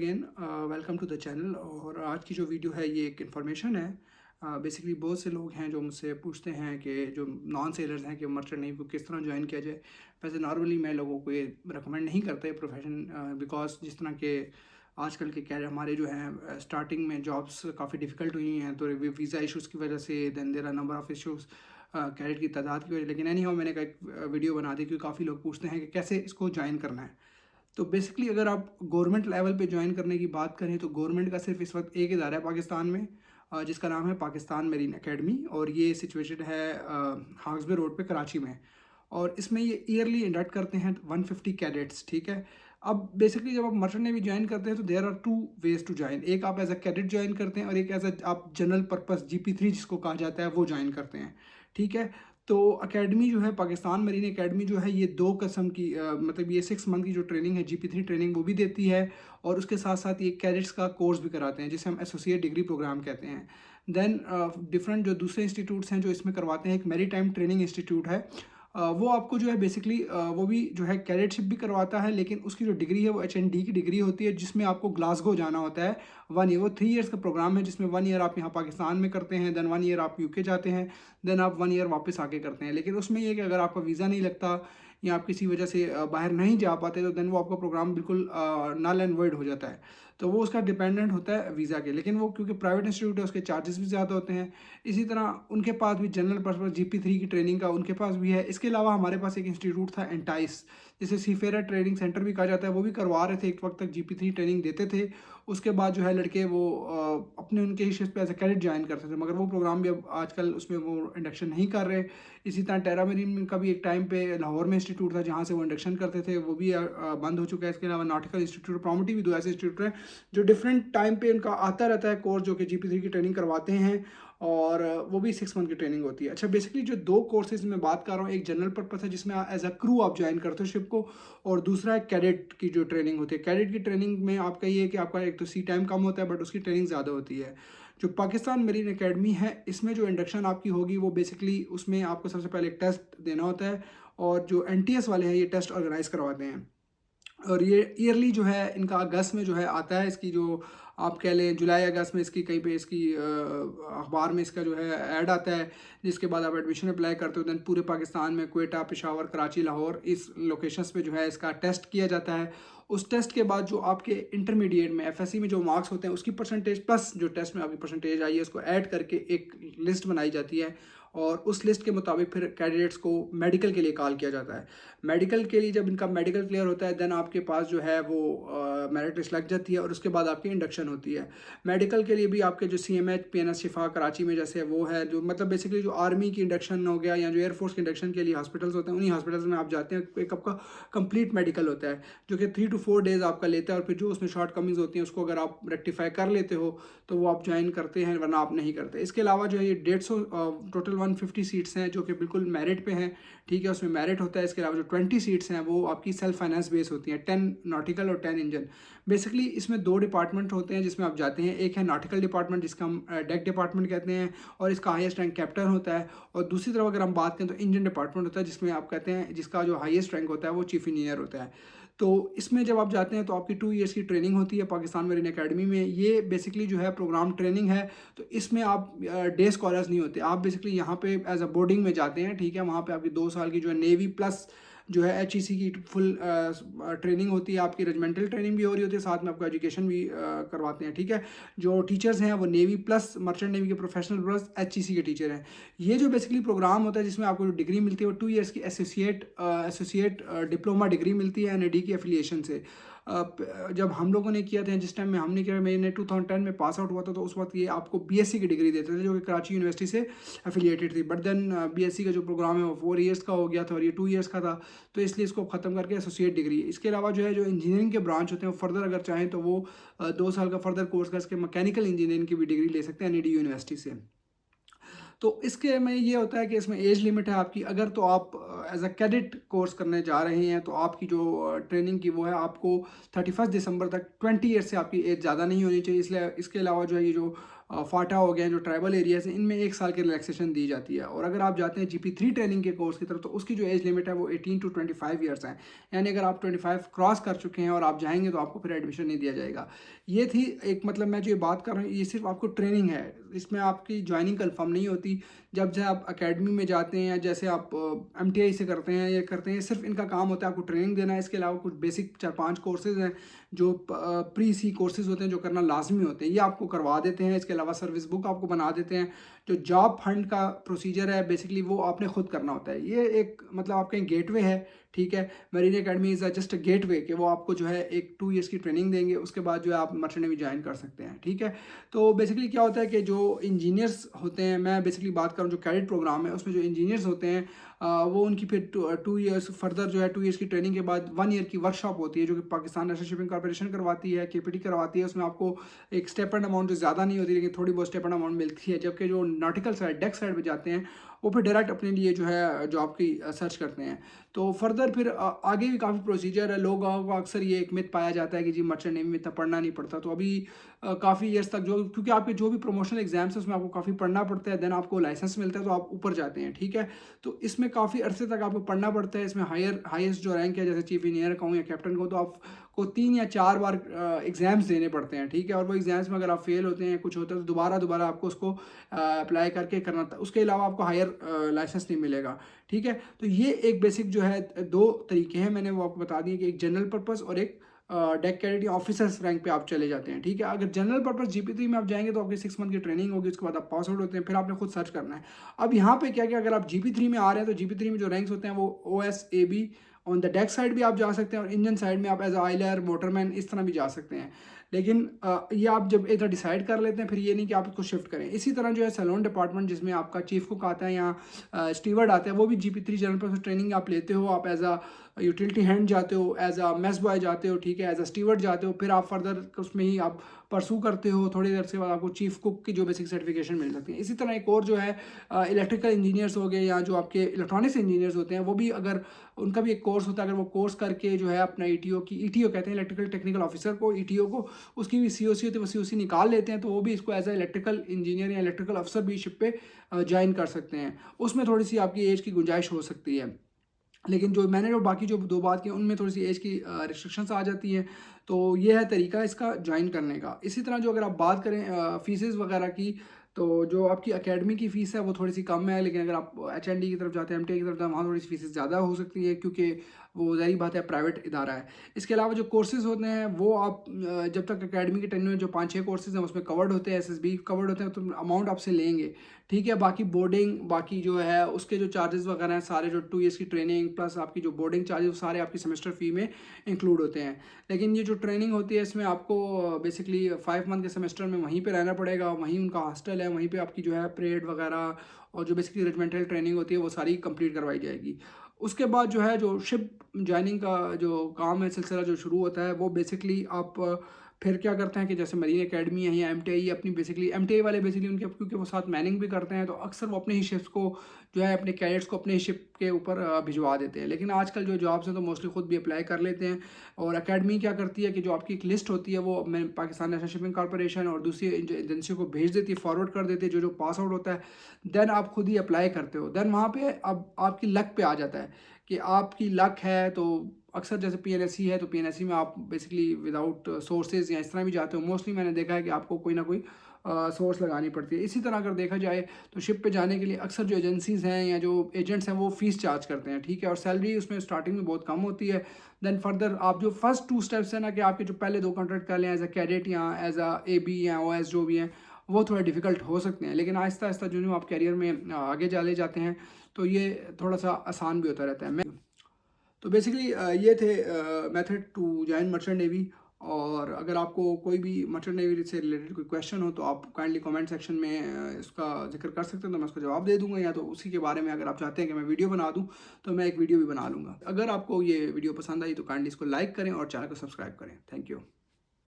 Again welcome to the channel. और आज की जो वीडियो है ये एक इन्फॉर्मेशन है। बेसिकली बहुत से लोग हैं जो मुझसे पूछते हैं कि जो नॉन सेलर्स हैं कि मर्चेंट नेवी को किस तरह ज्वाइन किया जाए। वैसे नॉर्मली मैं लोगों को ये रिकमेंड नहीं करता प्रोफेशन, बिकॉज जिस तरह के आजकल के क्या हमारे जो हैं स्टार्टिंग में जॉब्स काफ़ी डिफ़िकल्ट हुई हैं, तो वीज़ा इशूज़ की वजह से then there are number of issues cadet की तादाद की वजह। लेकिन एनी हाउ मैंने एक वीडियो बना दी क्योंकि काफ़ी लोग पूछते हैं कि कैसे इसको ज्वाइन करना है। तो बेसिकली अगर आप गवर्नमेंट लेवल पे ज्वाइन करने की बात करें तो गवर्नमेंट का सिर्फ इस वक्त एक इदारा है पाकिस्तान में, जिसका नाम है पाकिस्तान मेरीन एकेडमी, और ये सिचुएटेड है हाक्सबे रोड पे कराची में। और इसमें ये ईयरली इंडक्ट करते हैं 150 कैडेट्स, ठीक है। अब बेसिकली जब आप मर्चेंट नेवी ज्वाइन करते हैं तो there are two ways to join. एक आप एज अ कैडेट ज्वाइन करते हैं और एक एज अ आप जनरल पर्पस GP3 जिसको कहा जाता है वो ज्वाइन करते हैं, ठीक है। तो अकेडमी जो है पाकिस्तान मरीन एकेडमी जो है ये दो किस्म की मतलब ये 6 मंथ की जो ट्रेनिंग है GP3 ट्रेनिंग वो भी देती है, और उसके साथ साथ ये कैडेट्स का कोर्स भी कराते हैं जिसे हम एसोसिएट डिग्री प्रोग्राम कहते हैं। देन डिफरेंट जो दूसरे इंस्टीट्यूट्स हैं जो इसमें करवाते हैं, एक मेरी टाइम ट्रेनिंग इंस्टीट्यूट है। वो आपको जो है बेसिकली वो भी जो है कैडेटशिप भी करवाता है, लेकिन उसकी जो डिग्री है वो HND की डिग्री होती है, जिसमें आपको ग्लासगो जाना होता है 1 ईयर। वो 3 ईयर्स का प्रोग्राम है जिसमें 1 ईयर आप यहाँ पाकिस्तान में करते हैं, देन 1 ईयर आप UK जाते हैं, देन आप 1 ईयर वापस आके करते हैं। लेकिन उसमें ये है कि अगर आपका वीज़ा नहीं लगता या आप किसी वजह से बाहर नहीं जा पाते तो देन वो आपका प्रोग्राम बिल्कुल नल एंड वॉइड हो जाता है। तो वो उसका डिपेंडेंट होता है वीज़ा के, लेकिन वो क्योंकि प्राइवेट इंस्टीट्यूट है उसके चार्जेस भी ज़्यादा होते हैं। इसी तरह उनके पास भी जनरल पर्पस GP3 की ट्रेनिंग का उनके पास भी है। इसके अलावा हमारे पास एक इंस्टीट्यूट था एंटाइस, जिसे सीफेरा ट्रेनिंग सेंटर भी कहा जाता है, वो भी करवा रहे थे, एक वक्त तक GP3 ट्रेनिंग देते थे। उसके बाद जो है लड़के वो अपने उनके ही शिफ्ट पे एज ए कैडेट ज्वाइन करते थे, मगर वो प्रोग्राम भी अब आजकल उसमें वो इंडक्शन नहीं कर रहे। इसी तरह टेरा मरीन का भी एक टाइम पे लाहौर में इंस्टीट्यूट था जहाँ से वो इंडक्शन करते थे, वो भी बंद हो चुका है। इसके अलावा नॉटिकल इंस्टीट्यूट प्रॉमिटी भी दो ऐसे इंस्टीट्यूट हैं जो डिफरेंट टाइम पे उनका आता रहता है कोर्स, जो कि GP3 की ट्रेनिंग करवाते हैं, और वो भी 6 मंथ की ट्रेनिंग होती है। अच्छा, बेसिकली जो दो कोर्सेज में बात कर रहा हूँ, एक जनरल पर्पस है जिसमें एज अ क्रू आप ज्वाइन करते हो शिप को, और दूसरा है कैडेट की जो ट्रेनिंग होती है। कैडेट की ट्रेनिंग में आपका ये है कि आपका एक तो सी टाइम कम होता है बट उसकी ट्रेनिंग ज़्यादा होती है। जो पाकिस्तान मरीन एकेडमी है इसमें जो इंडक्शन आपकी होगी वो बेसिकली उसमें आपको सबसे पहले एक टेस्ट देना होता है, और जो NTS वाले हैं ये टेस्ट ऑर्गेनाइज करवाते हैं। और ये ईयरली जो है इनका अगस्त में जो है आता है, इसकी जो आप कह लें जुलाई अगस्त में इसकी कहीं पे इसकी अखबार में इसका जो है ऐड आता है, जिसके बाद आप एडमिशन अप्लाई करते हो। देन पूरे पाकिस्तान में क्वेटा, पेशावर, कराची, लाहौर इस लोकेशंस पे जो है इसका टेस्ट किया जाता है। उस टेस्ट के बाद जो आपके इंटरमीडिएट में FSC में जो मार्क्स होते हैं उसकी परसेंटेज प्लस जो टेस्ट में आपकी परसेंटेज आई है उसको ऐड करके एक लिस्ट बनाई जाती है, और उस लिस्ट के मुताबिक फिर कैंडिडेट्स को मेडिकल के लिए कॉल किया जाता है। मेडिकल के लिए जब इनका मेडिकल क्लियर होता है देन आपके पास जो है वो मेरिट लिस्ट लग जाती है, और उसके बाद आपकी इंडक्शन होती है। मेडिकल के लिए भी आपके जो CMH PNS शिफा कराची में जैसे वो है, जो मतलब बेसिकली जो आर्मी की इंडक्शन हो गया या जो एयरफोर्स की इंडक्शन के लिए हॉस्पिटल्स होते हैं, उन्हीं हॉस्पिटल्स में आप जाते हैं। एक आपका कंप्लीट मेडिकल होता है जो कि 3 to 4 डेज आपका लेता है, और फिर जो उसमें शॉर्ट कमिंग्स होती हैं उसको अगर आप रेक्टिफाई कर लेते हो तो वो आप ज्वाइन करते हैं, वरना आप नहीं करते। इसके अलावा जो है ये 150 टोटल 150 सीट्स हैं जो कि बिल्कुल मेरिट पे हैं, ठीक है, उसमें मेरिट होता है। इसके अलावा जो 20 सीट्स हैं वो आपकी सेल्फ फाइनेंस बेस होती हैं, 10 नॉटिकल और 10 इंजन। बेसिकली इसमें 2 डिपार्टमेंट होते हैं जिसमें आप जाते हैं, एक है नॉटिकल डिपार्टमेंट जिसका हम डेक डिपार्टमेंट कहते हैं, और इसका हाईएस्ट रैंक कैप्टन होता है। और दूसरी तरफ अगर हम बात करें तो इंजन डिपार्टमेंट होता है जिसमें आप कहते हैं जिसका जो हाईएस्ट रैंक होता है वो चीफ इंजीनियर होता है। तो इसमें जब आप जाते हैं तो आपकी 2 ईयर्स की ट्रेनिंग होती है पाकिस्तान मरीन एकेडमी में। ये बेसिकली जो है प्रोग्राम ट्रेनिंग है, तो इसमें आप डे स्कॉलर्स नहीं होते, आप बेसिकली यहाँ पे एज अ बोर्डिंग में जाते हैं, ठीक है। वहाँ पे आपकी 2 साल की जो है नेवी प्लस जो है HEC की फुल ट्रेनिंग होती है, आपकी रेजिमेंटल ट्रेनिंग भी हो रही होती है, साथ में आपको एजुकेशन भी करवाते हैं, ठीक है। जो टीचर्स हैं वो नेवी प्लस मर्चेंट नेवी के प्रोफेशनल प्लस HEC के टीचर हैं। ये जो बेसिकली प्रोग्राम होता है जिसमें आपको जो डिग्री मिलती है वो 2 ईयर्स की एसोसिएट डिप्लोमा डिग्री मिलती है NAD की एफिलिएशन से। जब हम लोगों ने किया था, जिस टाइम में हमने किया, मैंने 2010 में पास आउट हुआ था, तो उस वक्त ये आपको BSc की डिग्री देते थे जो कि कराची यूनिवर्सिटी से एफिलिएटेड थी। बट देन BSc का जो प्रोग्राम है वो 4 ईयर्स का हो गया था और ये 2 ईयर्स का था, तो इसलिए इसको ख़त्म करके एसोसिएट डिग्री। इसके अलावा जो है जो इंजीनियरिंग के ब्रांच होते हैं वो फर्दर अगर चाहें तो वो 2 साल का फर्दर कोर्स करके मैकेनिकल इंजीनियरिंग की भी डिग्री ले सकते हैं NAD यूनिवर्सिटी से। तो इसके में ये होता है कि इसमें एज लिमिट है आपकी। अगर तो आप एज अ कैडेट कोर्स करने जा रहे हैं तो आपकी जो ट्रेनिंग की वो है आपको 31 दिसंबर तक, 20 ईयर से आपकी एज ज़्यादा नहीं होनी चाहिए। इसलिए इसके अलावा जो है ये जो फाटा हो गया, जो ट्राइबल एरियाज हैं, इनमें 1 साल की रिलैक्सेशन दी जाती है। और अगर आप जाते हैं GP3 ट्रेनिंग के कोर्स की तरफ, तो उसकी जो एज लिमिट है वो 18 to 25 ईयर्स है। यानी अगर आप 25 क्रॉस कर चुके हैं और आप जाएंगे तो आपको फिर एडमिशन नहीं दिया जाएगा। ये थी एक, मतलब मैं जो ये बात कर रहा हूँ ये सिर्फ आपको ट्रेनिंग है, इसमें आपकी ज्वाइनिंग कंफर्म नहीं होती। जब से आप अकेडमी में जाते हैं या जैसे आप MTI से करते हैं, ये करते हैं, सिर्फ इनका काम होता है आपको ट्रेनिंग देना है। इसके अलावा कुछ बेसिक 4-5 कोर्सेज हैं जो प्री सी कोर्सेज होते हैं, जो करना लाजमी होते हैं, ये आपको करवा देते हैं। इसके अलावा सर्विस बुक आपको बना देते हैं। जो जॉब फंड का प्रोसीजर है बेसिकली वो आपने खुद करना होता है। ये एक मतलब आपका गेटवे है, ठीक है। Marine academy is just a gateway, कि वो आपको जो है एक 2 ईयर्स की ट्रेनिंग देंगे, उसके बाद जो है आप मर्चेंट नेवी ज्वाइन कर सकते हैं, ठीक है। तो बेसिकली क्या होता है कि जो इंजीनियर्स होते हैं, मैं बेसिकली बात करूँ जो कैडेट प्रोग्राम है उसमें जो इंजीनियर्स होते हैं वो उनकी फिर 2 ईयर्स फर्दर जो है 2 ईयर्स की ट्रेनिंग के बाद 1 ईयर की वर्कशॉप होती है, जो कि पाकिस्तान नेशनल शिपिंग कॉर्पोरेशन करवाती है, KPT करवाती है। उसमें आपको एक स्टेपेंड अमाउंट तो ज़्यादा नहीं होती, लेकिन थोड़ी बहुत स्टेपेंड अमाउंट मिलती है। जबकि जो नॉटिकल साइड, डेक साइड पर जाते हैं, वो फिर डायरेक्ट अपने लिए जो है जॉब की सर्च करते हैं। तो फर्दर फिर आगे भी काफ़ी प्रोसीजर है। लोगों को अक्सर ये एक मिथ पाया जाता है कि जी मर्चेंट नेवी में इतना पढ़ना नहीं पड़ता। तो अभी काफ़ी ईयर्स तक जो, क्योंकि आपके जो भी प्रमोशनल एग्जाम्स हैं उसमें आपको काफ़ी पढ़ना पड़ता है, देन आपको लाइसेंस मिलता है तो आप ऊपर जाते हैं, ठीक है। तो इसमें काफ़ी अरसे तक आपको पढ़ना पड़ता है। इसमें हाईएस्ट जो रैंक है, जैसे चीफ इंजीनियर का हो या कैप्टन को, तो आपको 3 या 4 बार एग्ज़ाम्स देने पड़ते हैं, ठीक है। और वो एग्ज़ाम्स में अगर आप फेल होते हैं, कुछ होता है, तो दोबारा आपको उसको अप्लाई करके करना था। उसके अलावा आपको हायर लाइसेंस नहीं मिलेगा, ठीक है। तो ये एक बेसिक जो है 2 तरीके हैं, मैंने वो आपको बता दिए कि एक जनरल पर्पस और एक डेक कैडेट या ऑफिसर्स रैंक पे आप चले जाते हैं, ठीक है। अगर जनरल पर्पस GP3 में आप जाएंगे तो आपकी 6 मंथ की ट्रेनिंग होगी, उसके बाद आप पास आउट होते हैं, फिर आपने खुद सर्च करना है। अब यहाँ पे क्या अगर आप GP3 में आ रहे हैं तो GP3 में जो रैंक्स होते हैं वो OS AB, on the deck side भी आप जा सकते हैं और इंजन साइड में आप एज आइलर, मोटरमैन, इस तरह भी जा सकते हैं। लेकिन ये आप जब एक डिसाइड कर लेते हैं, फिर ये नहीं कि आप इसको शिफ्ट करें। इसी तरह जो है सैलून डिपार्टमेंट, जिसमें आपका चीफ कुक आता है या स्टीवर्ड आता है, वो भी GP3 जनरल पर्पस ट्रेनिंग आप लेते हो। आप एज यूटिलिटी हैंड जाते हो, एज अ मेस बॉय जाते हो, ठीक है, एज अ स्टीवर्ड जाते हो, फिर आप फर्दर उसमें ही आप परसू करते हो। थोड़ी देर के बाद आपको चीफ कुक की जो बेसिक सर्टिफिकेशन मिल सकती है। इसी तरह एक और जो है इलेक्ट्रिकल इंजीनियर्स हो गए या जो आपके इलेक्ट्रॉनिक्स इंजीनियर्स होते हैं, वो भी अगर उनका भी एक कोर्स होता है, अगर वो कोर्स करके जो है अपना ETO कहते हैं, इलेक्ट्रिकल टेक्निकल ऑफिसर को, ETO को, उसकी भी COC होती है, वो COC निकाल लेते हैं, तो वो भी इसको एज अ इलेक्ट्रिकल इंजीनियर या इलेक्ट्रिकल अफसर भी शिप पे ज्वाइन कर सकते हैं। उसमें थोड़ी सी आपकी एज की गुंजाइश हो सकती है, लेकिन जो मैंने जो बाकी जो 2 बात की उनमें थोड़ी सी एज की रिस्ट्रिक्शंस आ जाती हैं। तो ये है तरीका इसका ज्वाइन करने का। इसी तरह जो अगर आप बात करें फीसेस वगैरह की, तो जो आपकी एकेडमी की फ़ीस है वो थोड़ी सी कम है, लेकिन अगर आप HND की तरफ जाते हैं, MTI की तरफ जाते हैं, वहाँ थोड़ी सी फीसेस ज़्यादा हो सकती है, क्योंकि वो ज़ाहिर बात है प्राइवेट इदारा है। इसके अलावा जो कोर्सेज़ होते हैं वो आप जब तक एकेडमी के टेन्योर में जो 5-6 कोर्सेज़ हैं उसमें कवर्ड होते हैं, SSB कवर्ड होते हैं, तो अमाउंट आपसे लेंगे, ठीक है। बाकी बोर्डिंग, बाकी जो है उसके जो चार्जेस वगैरह हैं सारे, जो 2 ईयर्स की ट्रेनिंग प्लस आपकी जो बोर्डिंग चार्जेस, सारे आपकी सेमेस्टर फ़ी में इंक्लूड होते हैं। लेकिन ये जो ट्रेनिंग होती है इसमें आपको बेसिकली 5 मंथ के सेमेस्टर में वहीं पे रहना पड़ेगा, वहीं उनका हॉस्टल है, वहीं पे आपकी जो है परेड वगैरह और जो बेसिकली रेजिमेंटल ट्रेनिंग होती है वो सारी कंप्लीट करवाई जाएगी। उसके बाद जो है जो शिप ज्वाइनिंग का जो काम है, सिलसिला जो शुरू होता है, वो बेसिकली आप फिर क्या करते हैं कि जैसे मरीन एकेडमी है या MTI अपनी, बेसिकली MTI वाले बेसिकली उनके, क्योंकि वो साथ मैनिंग भी करते हैं, तो अक्सर वो अपने ही शिप्स को जो है अपने कैडेट्स को अपने शिप के ऊपर भिजवा देते हैं। लेकिन आजकल जो जॉब्स हैं तो मोस्टली खुद भी अप्लाई कर लेते हैं। और एकेडमी क्या करती है कि जो आपकी एक लिस्ट होती है वो पाकिस्तान नेशनल शिपिंग कॉर्पोरेशन और दूसरी एजेंसियों को भेज देती है, फॉरवर्ड कर देती है, जो पास आउट होता है, देन आप खुद ही अप्लाई करते हो। देन वहाँ पे अब आपकी लक पे आ जाता है कि आपकी लक है, तो अक्सर जैसे PNSE है तो PNSE में आप बेसिकली विदाउट सोर्सेज या इस तरह भी जाते हो। मोस्टली मैंने देखा है कि आपको कोई ना कोई सोर्स लगानी पड़ती है। इसी तरह अगर देखा जाए तो शिप पे जाने के लिए अक्सर जो एजेंसीज़ हैं या जो एजेंट्स हैं वो फ़ीस चार्ज करते हैं, ठीक है। और सैलरी उसमें स्टार्टिंग में बहुत कम होती है। देन फर्दर आप जो फर्स्ट 2 स्टेप्स हैं ना, कि आपके जो पहले 2 कॉन्ट्रैक्ट कर लें एज अ कैडेट या एज अ AB या OS जो भी हैं, वो थोड़ा डिफ़िकल्ट हो सकते हैं। लेकिन आहिस्ता आहिस्ता जो आप कैरियर में आगे चले जाते हैं तो ये थोड़ा सा आसान भी होता रहता है। तो बेसिकली ये थे method to join merchant navy. और अगर आपको कोई भी मर्चेंट नेवी से रिलेटेड कोई क्वेश्चन हो तो आप काइंडली कमेंट सेक्शन में इसका जिक्र कर सकते हैं, तो मैं उसका जवाब दे दूंगा। या तो उसी के बारे में अगर आप चाहते हैं कि मैं वीडियो बना दूं तो मैं एक वीडियो भी बना लूँगा। अगर आपको ये वीडियो पसंद आई तो काइंडली इसको लाइक करें और चैनल को सब्सक्राइब करें। Thank you.